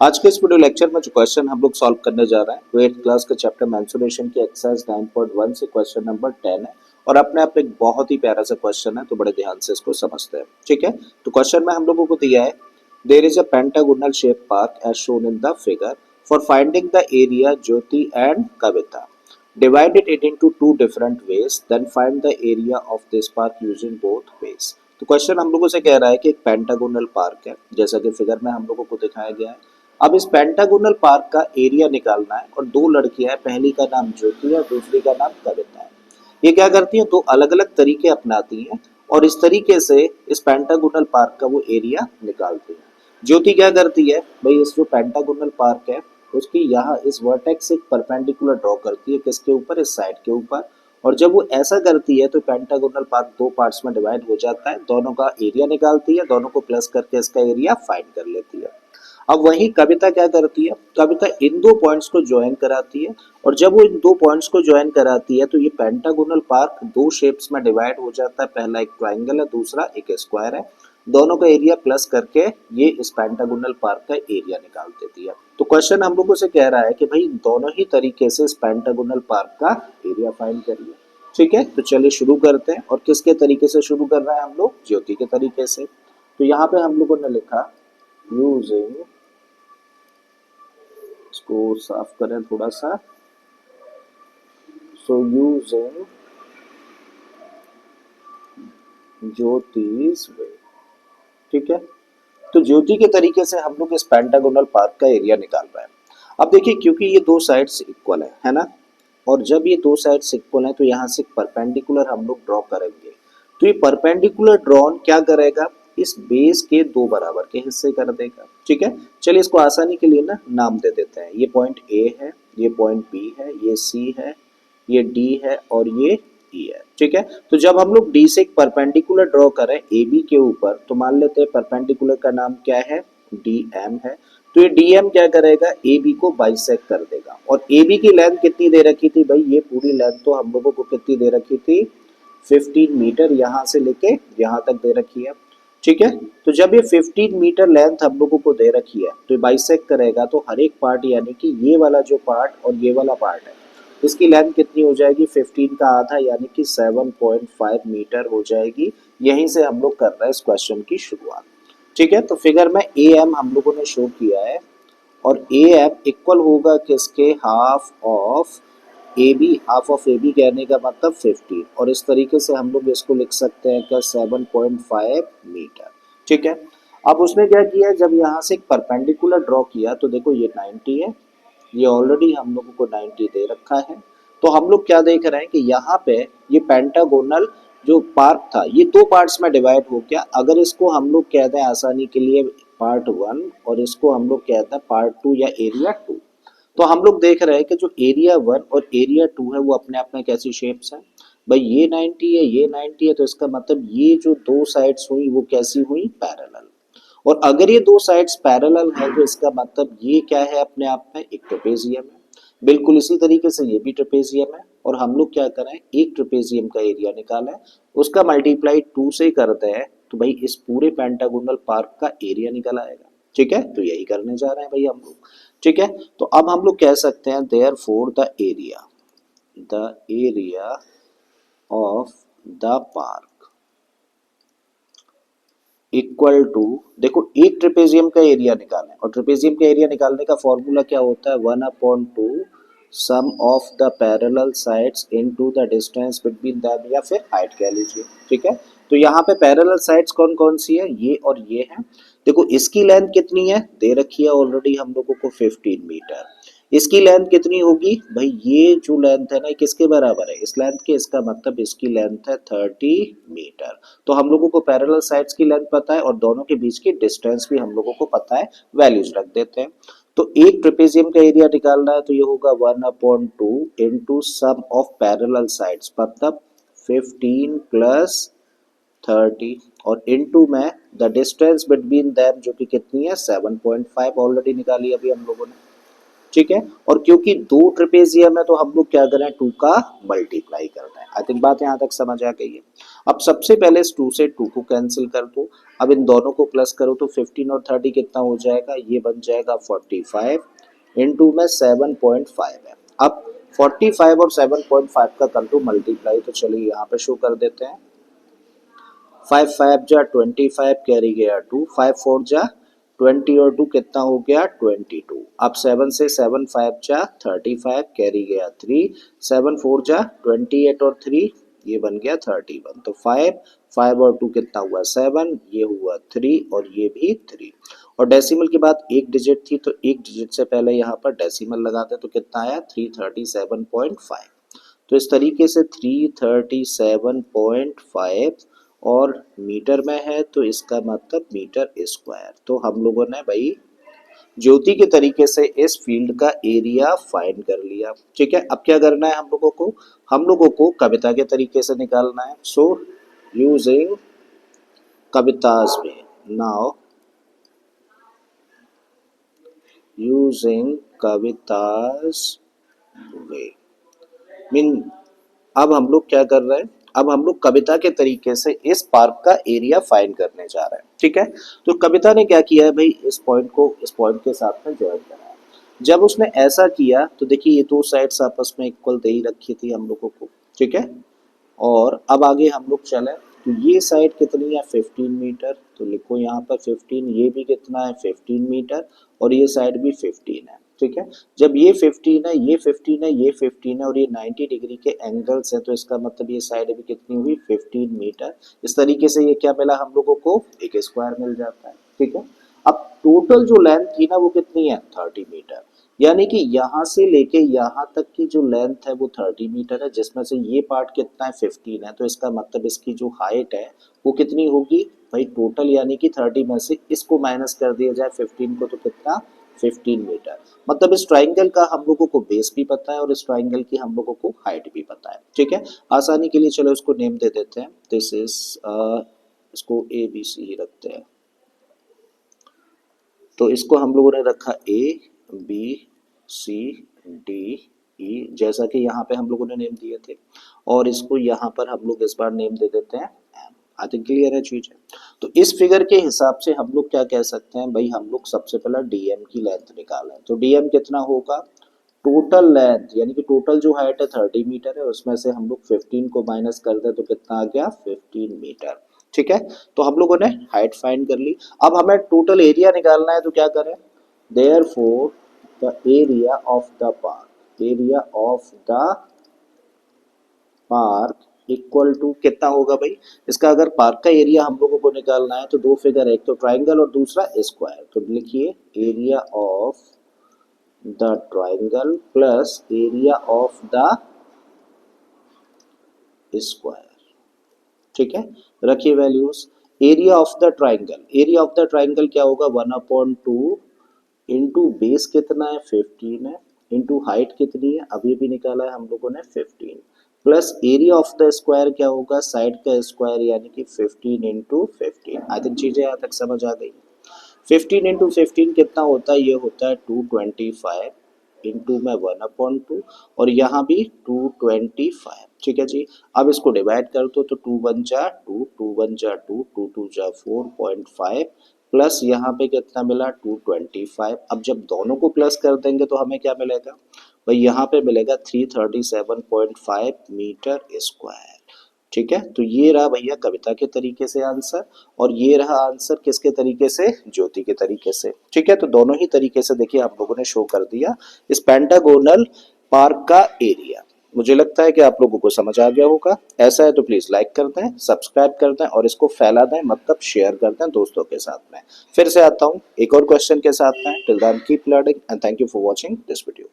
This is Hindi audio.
आज के इस वीडियो लेक्चर में जो क्वेश्चन हम लोग सॉल्व करने जा रहे हैं वो 8th क्लास के चैप्टर मेंसुरेशन की एक्सरसाइज 9.1 से क्वेश्चन नंबर 10 है और अपने आप एक बहुत ही प्यारा सा क्वेश्चन है, तो बड़े ध्यान से इसको समझते हैं। ठीक है, तो क्वेश्चन में हम लोगों को दिया है there is a pentagonal shape park as shown in the figure for finding the area Jyoti and Kavita divided it into two different ways then find the area of this park using both ways। तो क्वेश्चन हम लोगों से कह रहा है कि एक पेंटागोनल पार्क है जैसा कि फिगर में हम लोगों को दिखाया गया है। अब इस पेंटागोनल पार्क का एरिया निकालना है और दो लड़कियां हैं, पहली का नाम ज्योति है, दूसरी का नाम कविता है। ये क्या करती है, दो अलग अलग तरीके अपनाती हैं और इस तरीके से इस पेंटागोनल पार्क का वो एरिया निकालती है। ज्योति क्या करती है भाई, इस जो पेंटागोनल पार्क है उसकी यहाँ इस वर्टेक्स से एक परपेंडिकुलर ड्रॉ करती है, किसके ऊपर, इस साइड के ऊपर। और जब वो ऐसा करती है तो पेंटागोनल पार्क दो पार्ट्स में डिवाइड हो जाता है, दोनों का एरिया निकालती है, दोनों को प्लस करके इसका एरिया फाइंड कर लेती है। अब वही कविता क्या करती है, कविता इन दो पॉइंट्स को ज्वाइन कराती है और जब वो इन दो पॉइंट्स को ज्वाइन कराती है तो ये पेंटागोनल पार्क दो शेप्स में डिवाइड हो जाता है, पहला एक ट्राइंगल है, दूसरा एक स्क्वायर है। दोनों का एरिया प्लस करके ये इस पेंटागोनल पार्क का एरिया निकाल देती है। तो क्वेश्चन हम लोगों से कह रहा है कि भाई दोनों ही तरीके से इस पेंटागोनल पार्क का एरिया फाइंड करिए। ठीक है, तो चलिए शुरू करते हैं। और किसके तरीके से शुरू कर रहे हैं हम लोग, ज्योति के तरीके से। तो यहाँ पे हम लोगों ने लिखा यूजिंग, इसको साफ करें थोड़ा सा, सो यूजिंग ज्योतिष वे। ठीक है, तो ज्योति के तरीके से हम लोग इस पेंटागोनल पार्क का एरिया निकाल रहे हैं। अब देखिए, क्योंकि ये दो साइड्स इक्वल है ना, और जब ये दो साइड्स इक्वल है तो यहाँ से परपेंडिकुलर हम लोग ड्रॉ करेंगे। तो ये परपेंडिकुलर ड्रॉन क्या करेगा, इस बेस के दो बराबर के हिस्से कर देगा। ठीक है, चलिए इसको आसानी के लिए ना नाम दे देते हैं। ये पॉइंट ए है, ये पॉइंट बी है, ये सी है, ये डी है और ये ई है। ठीक है, तो जब हम लोग डी से एक परपेंडिकुलर ड्रॉ करें ए बी के ऊपर, तो मान लेते हैं परपेंडिकुलर का नाम क्या है, डी एम है। तो ये डी एम क्या करेगा, ए बी को बाइसेक्ट कर देगा। और ए बी की लेंथ कितनी दे रखी थी भाई, ये पूरी लेंथ तो हम लोगों को कितनी दे रखी थी, 15 मीटर, यहाँ से लेके यहाँ तक दे रखी है। ठीक है, तो जब ये 15 मीटर लेंथ हम लोगों को दे रखी है तो ये बाइसेक्ट करेगा, तो हर एक पार्ट यानी कि ये वाला जो पार्ट और ये वाला पार्ट है, इसकी लेंथ कितनी हो जाएगी, 15 का आधा यानी कि 7.5 मीटर हो जाएगी। यहीं से हम लोग कर रहे हैं इस क्वेश्चन की शुरुआत। ठीक है, तो फिगर में ए एम हम लोगों ने शो किया है और ए एम इक्वल होगा किसके, half of A B. Half of A B कहने का मतलब 15, और इस तरीके से हम लोग इसको लिख सकते हैं क्या, 7.5 मीटर। ठीक है, अब उसने क्या किया, जब यहाँ से एक परपेंडिकुलर ड्रॉ किया तो देखो ये 90 है, ये ऑलरेडी हम लोगों को 90 दे रखा है। तो हम लोग क्या देख रहे हैं कि यहाँ पे ये पेंटागोनल जो पार्क था ये दो पार्ट्स में डिवाइड हो गया। अगर इसको हम लोग कहते हैं आसानी के लिए पार्ट वन और इसको हम लोग कहते हैं पार्ट टू या एरिया टू, तो हम लोग देख रहे हैं कि जो एरिया वन और एरिया टू है वो अपने आप में कैसी शेप्स हैं भाई, ये 90 है, ये 90 है, तो इसका मतलब ये जो दो साइड्स हुई वो कैसी हुई, पैरेलल। और अगर ये दो साइड्स पैरेलल है तो इसका मतलब ये क्या है, अपने आप में एक ट्रेपेजियम है। बिल्कुल इसी तरीके से ये भी ट्रेपेजियम है। और हम लोग क्या करें, एक ट्रेपेजियम का एरिया निकाला है, उसका मल्टीप्लाई 2 से करते हैं तो भाई इस पूरे पेंटागोनल पार्क का एरिया निकल आएगा। ठीक है, तो यही करने जा रहे हैं भाई हम लोग। ठीक है, तो अब हम लोग कह सकते हैं therefore the area of the park equal to, देखो एक ट्रेपेजियम का एरिया निकालना है और ट्रेपेजियम का एरिया निकालने का फॉर्मूला क्या होता है, 1/2 sum of the parallel sides into the distance between them, या फिर हाइट कह लीजिए। ठीक है, तो यहाँ पे पैरेलल साइड्स कौन कौन सी है, ये और ये है। देखो इसकी लेंथ कितनी है, दे रखी है ऑलरेडी हम लोगों को 15 मीटर। इसकी लेंथ कितनी होगी भाई, ये जो लेंथ है ना किसके बराबर है, इस लेंथ के, इसका मतलब इसकी लेंथ है 30 मीटर। तो हम लोगों को पैरेलल साइड्स की लेंथ पता है और दोनों के बीच की डिस्टेंस भी हम लोगों को पता है, वैल्यूज रख देते हैं। तो एक ट्रेपेजियम का एरिया निकालना है तो ये होगा 1/2 into sum of parallel sides, मतलब 15 प्लस 30, और इनटू में द डिस्टेंस बिटवीन देम जो कि कितनी है, 7.5 ऑलरेडी निकाली अभी हम लोगों ने। ठीक है। और क्योंकि दो ट्रेपेजियम है तो हम लोग क्या करें, 2 का मल्टीप्लाई करते हैं। आई थिंक बात यहाँ तक समझ आ गई है। अब सबसे पहले इस 2 से 2 को कैंसिल कर दो। अब इन दोनों को प्लस करो तो 15 और 30 कितना हो जाएगा, ये बन जाएगा 45 इंटू में 7.5 है। अब 45 और 7.5 का कर दो मल्टीप्लाई, तो चलिए यहाँ पे शो कर देते हैं। 5 5 जा 25 कैरी गया 2, 5 4 जा 20 और 2 कितना हो गया 22। अब 7 से 7 5 जा 35 कैरी गया 3, 7 4 जा 28 और 3 ये बन गया 31। तो 5 5 और 2 कितना हुआ 7, ये हुआ 3 और ये भी 3। और डेसिमल की बात एक डिजिट थी तो एक डिजिट से पहले यहाँ पर डेसिमल लगाते तो कितना आया 337.5। तो इस तरीके से 337.5 और मीटर में है तो इसका मतलब मीटर स्क्वायर। तो हम लोगों ने भाई ज्योति के तरीके से इस फील्ड का एरिया फाइंड कर लिया। ठीक है, अब क्या करना है हम लोगों को कविता के तरीके से निकालना है। सो यूजिंग कविताज में नाउ यूजिंग कविताज वे मीन अब हम लोग क्या कर रहे हैं, अब हम लोग कविता के तरीके से इस पार्क का एरिया फाइंड करने जा रहे हैं। ठीक है, तो कविता ने क्या किया है भाई, इस पॉइंट को इस पॉइंट के साथ में ज्वाइन कराया। जब उसने ऐसा किया तो देखिए ये दो साइड्स आपस में इक्वल दे ही रखी थी हम लोगों को। ठीक है, और अब आगे हम लोग चले तो ये साइड कितनी है 15 मीटर, तो लिखो यहाँ पर 15, ये भी कितना है 15 मीटर और ये साइड भी 15 है। ठीक है, जब ये 15 है ये 15 है ये 15 है और ये 90 डिग्री के एंगल्स है तो इसका मतलब ये साइड भी कितनी हुई 15 मीटर। इस तरीके से ये क्या मिला हम लोगों को, एक स्क्वायर मिल जाता है। ठीक है, अब टोटल जो लेंथ थी ना वो कितनी है 30 मीटर, यानी कि यहाँ से लेके यहाँ तक की जो लेंथ है वो 30 मीटर है, जिसमें से ये पार्ट कितना है 15 है। तो इसका मतलब इसकी जो हाइट है वो कितनी होगी भाई टोटल, यानी कि 30 में से इसको माइनस कर दिया जाए 15 को तो कितना 15 मीटर। मतलब इस ट्राइंगल का हम लोगों को बेस भी पता है और इस ट्राइंगल की हम लोगों को हाइट भी पता है। ठीक है, आसानी के लिए चलो इसको नेम दे देते हैं। दिस इज इसको ABC ही रखते हैं। तो इसको हम लोगों ने रखा ABCDE, जैसा कि यहाँ पे हम लोगों ने नेम दिए थे, और इसको यहाँ पर हम लोग इस बार नेम दे देते हैं M। आई थिंक क्लियर है चीज है। तो इस फिगर के हिसाब से हम लोग क्या कह सकते हैं भाई, हम लोग सबसे पहला DM की लेंथ निकालें। तो DM कितना होगा, टोटल लेंथ यानी कि टोटल जो हाइट है 30 मीटर है, उसमें से हम लोग 15 को माइनस कर दे तो कितना आ गया 15 मीटर। ठीक है, तो हम लोगों ने हाइट फाइंड कर ली। अब हमें टोटल एरिया निकालना है तो क्या करें, therefore the area of the park, area of the park equal to कितना होगा भाई, इसका अगर पार्क का एरिया हम लोगों को निकालना है तो दो फिगर है, एक तो ट्राइंगल और दूसरा स्क्वायर। तो लिखिए area of the triangle plus area of the square. ठीक है, रखिए values. Area of the triangle, area of the triangle क्या होगा 1/2 इंटू बेस कितना है 15 है इंटू हाइट कितनी है अभी भी निकाला है हम लोगों ने 15, plus area of the square क्या होगा साइड का स्क्वायर यानी कि 15 इंटू 15। आई थिंक चीजें यहाँ तक समझ आ गई। 15 इंटू 15 कितना होता है, ये होता है 225 इंटू में 1/2 और यहाँ भी 225। ठीक है जी, अब इसको डिवाइड कर दो तो 2 1 जा 2, 2 1 जा 2, 2 2 जा 4.5 प्लस यहाँ पे कितना मिला 225। अब जब दोनों को प्लस कर देंगे तो हमें क्या मिलेगा भाई, यहाँ पे मिलेगा 337.5 मीटर स्क्वायर। ठीक है, तो ये रहा भैया कविता के तरीके से आंसर, और ये रहा आंसर किसके तरीके से, ज्योति के तरीके से। ठीक है, तो दोनों ही तरीके से देखिए आप लोगों ने शो कर दिया इस पेंटागोनल पार्क का एरिया। मुझे लगता है कि आप लोगों को समझ आ गया होगा। ऐसा है तो प्लीज लाइक कर दें, सब्सक्राइब कर दें और इसको फैला दें, मतलब शेयर कर दें दोस्तों के साथ में। फिर से आता हूँ एक और क्वेश्चन के साथ में। Till then keep learning and thank you for watching this video.